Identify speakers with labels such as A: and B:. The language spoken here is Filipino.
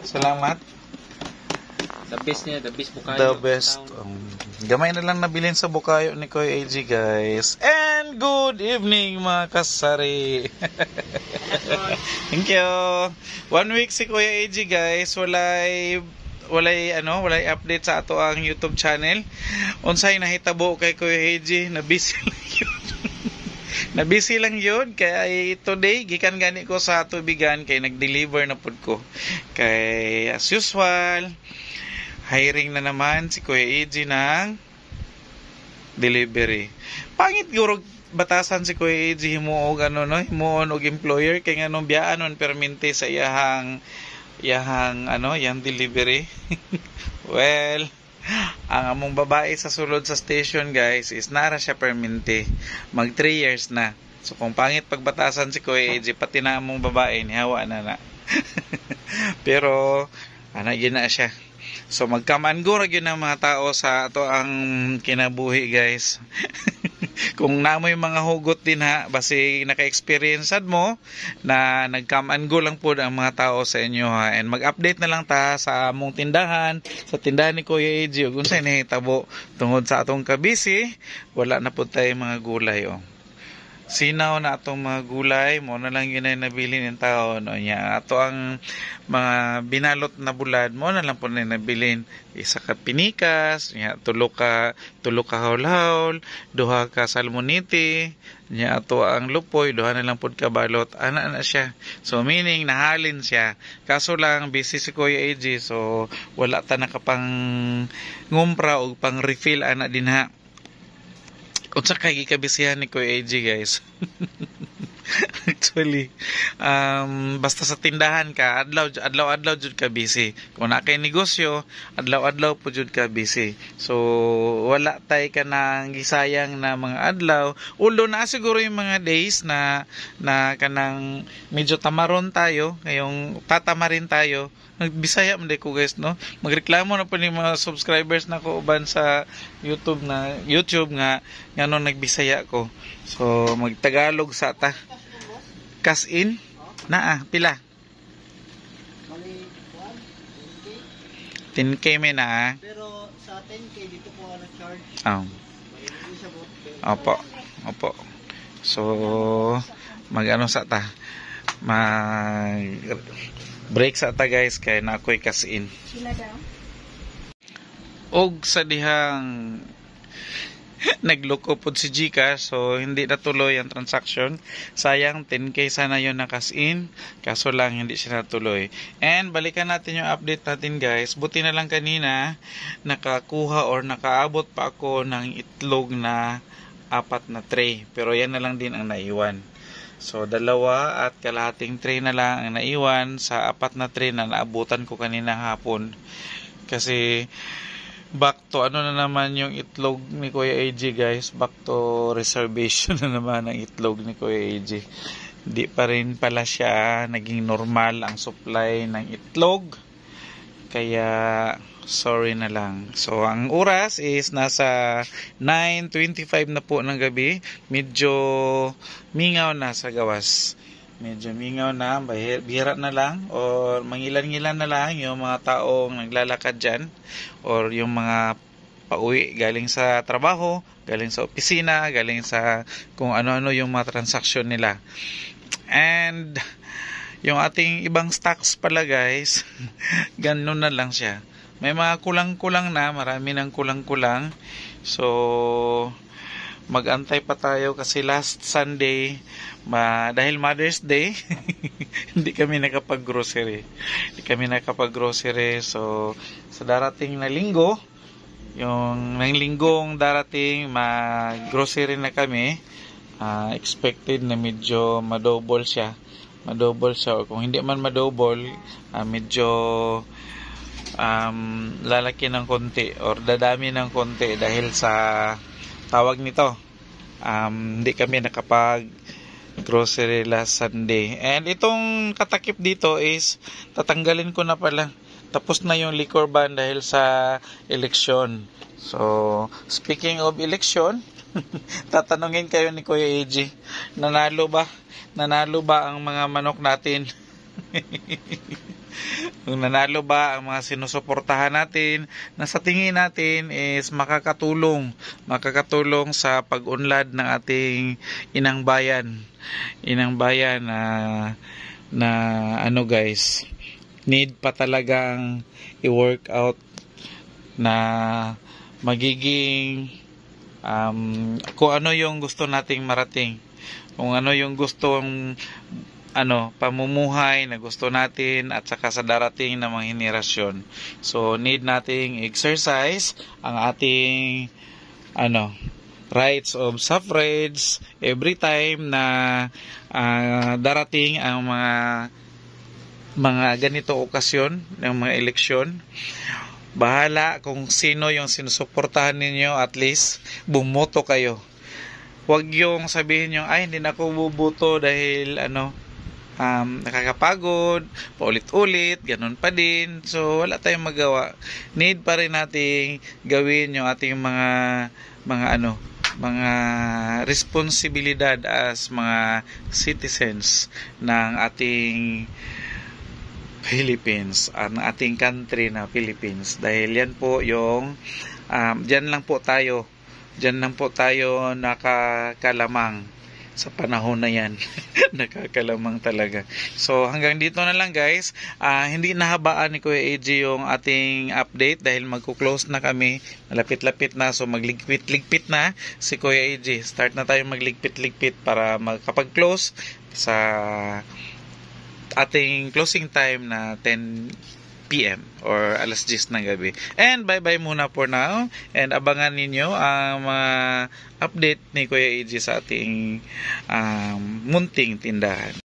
A: Salamat.
B: The best niya, the best Bukayo.
A: The best. Gamay na lang nabilin sa Bukayo ni Kuya AG, guys. And good evening, mga kasari. Thank you. 1 week si Kuya AG, guys. Walay update sa ato ang YouTube channel. Unsay nahitabo kay Kuya AG, na busy lang yun. Na busy lang yun. Kaya today gikan gani ko sa tubigan kay nag-deliver na pud ko. Kay as usual, hiring na naman si Kuya AG ng delivery. Pangit gurog batasan si Kuya AG himuog himuon og employer kay nganong biyaanon permente sa iyang delivery. Well, ang among babae sa sulod sa station, guys, is nara siya permente. Mag 3 years na. So kung pangit pagbatasan si Kuya AG, pati na among babae nihawa na. Pero yun na siya. So magkamanggura yun ang mga tao sa ato ang kinabuhi, guys. Kung namoy mga hugot din basi naka-experiencead mo na nagkamango lang po ang mga tao sa inyo and mag-update na lang ta sa among tindahan, sa tindahan ni Kuya AG ug unsay nahitabo tungod sa atong kabisi, wala na po tayo mga gulay sinaw na atong mga gulay mo na lang yun ay nabili ng tao nya ato ang mga binalot na bulad mo na lang po na nabilin isa ka pinikas nya tulo ka haul-haul, duha ka salmonite nya ato ang lupoy duha na lang pud ka balot ana siya. So meaning nahalin siya kaso lang busy si Kuya AG, so wala ta nakapang ngumpra o pang refill ana din unsa kay gikabisihan ni Kuya AG, guys. Actually, basta sa tindahan ka, adlaw jud ka busy. Kung na kay negosyo, adlaw po jud ka busy. So wala tay ka nang gisayang na mga adlaw. Ulo na siguro yung mga days na kanang medyo tamaron tayo, ngayong tatamarin tayo. Nagbisaya man ko, guys, no. Magreklamo na po ni mga subscribers na ko uban sa YouTube nga nganong nagbisaya ko. So magtagalog sa ta. Cash in na pila 10K may na
C: pero sa 10K dito po ano charge
A: opo. So magano sa ta break sa ta, guys, kay na ako'y cash in
D: sila daw
A: og sa dihang nagloko po si Gcash, so hindi natuloy ang transaction. Sayang, 10K sana yun na cash in, kaso lang hindi siya natuloy. And balikan natin yung update natin, guys. Buti na lang kanina nakakuha or nakaabot pa ako ng itlog na 4 na tray, pero yan na lang din ang naiwan. So 2 at kalahating tray na lang ang naiwan sa 4 na tray na naabutan ko kanina hapon. Kasi back to na naman yung itlog ni Kuya AG, guys. Back to reservation na naman ang itlog ni Kuya AG. Di pa rin pala siya naging normal ang supply ng itlog. Kaya sorry na lang. So ang oras is nasa 9:25 na po ng gabi. Medyo mingaw na sa gawas. Medyo mingaw na, bihira na lang or mangilan-ngilan na lang yung mga taong naglalakad dyan or yung mga pauwi galing sa trabaho, galing sa opisina, galing sa kung ano-ano yung mga transaksyon nila. And yung ating ibang stocks pala, guys, ganun na lang siya. May mga kulang-kulang na, marami ng kulang-kulang. So mag-antay pa tayo kasi last Sunday dahil Mother's Day hindi kami nakapag-grocery. So sa darating na linggo, yung ng linggong darating, mag-grocery na kami. Expected na medyo madouble siya o kung hindi man madouble, medyo lalaki ng konti or dadami ng konti dahil sa tawag nito, hindi kami nakapag grocery last Sunday. And itong katakip dito is tatanggalin ko na pala. Tapos na yung liquor ban dahil sa eleksyon. So speaking of election, tatanungin kayo ni Kuya AG, nanalo ba ang mga manok natin? Kung nanalo ba ang mga sinusuportahan natin na sa tingin natin is makakatulong sa pag-unlad ng ating inang bayan na ano guys, need pa talagang i-work out na magiging kung ano yung gusto nating marating, kung ano yung gustong pamumuhay na gusto natin at saka sa darating na mga henerasyon. So need nating exercise ang ating rights of suffrage every time na darating ang mga ganito okasyon ng mga eleksyon. Bahala kung sino yung sinusuportahan ninyo, at least bumoto kayo. Huwag yung sabihin nyo, ay hindi na ako buboto dahil nakakapagod, paulit-ulit, ganun pa din. So wala tayong magawa. Need pa rin nating gawin yung ating mga responsibilidad as mga citizens ng ating Philippines, ang ating country na Philippines. Dahil yan po yung diyan lang po tayo nakakalamang sa panahon na yan. Nakakalamang talaga. So hanggang dito na lang guys. Hindi nahabaan ni Kuya AJ yung ating update dahil magko-close na kami. Malapit-lapit na, so magligpit-ligpit na si Kuya AJ. Start na tayo magligpit-ligpit para makapag-close sa ating closing time na 10 PM or alas 10 ng gabi. And bye-bye muna for now. And abangan ninyo ang mga update ni Kuya AJ sa ating munting tindahan.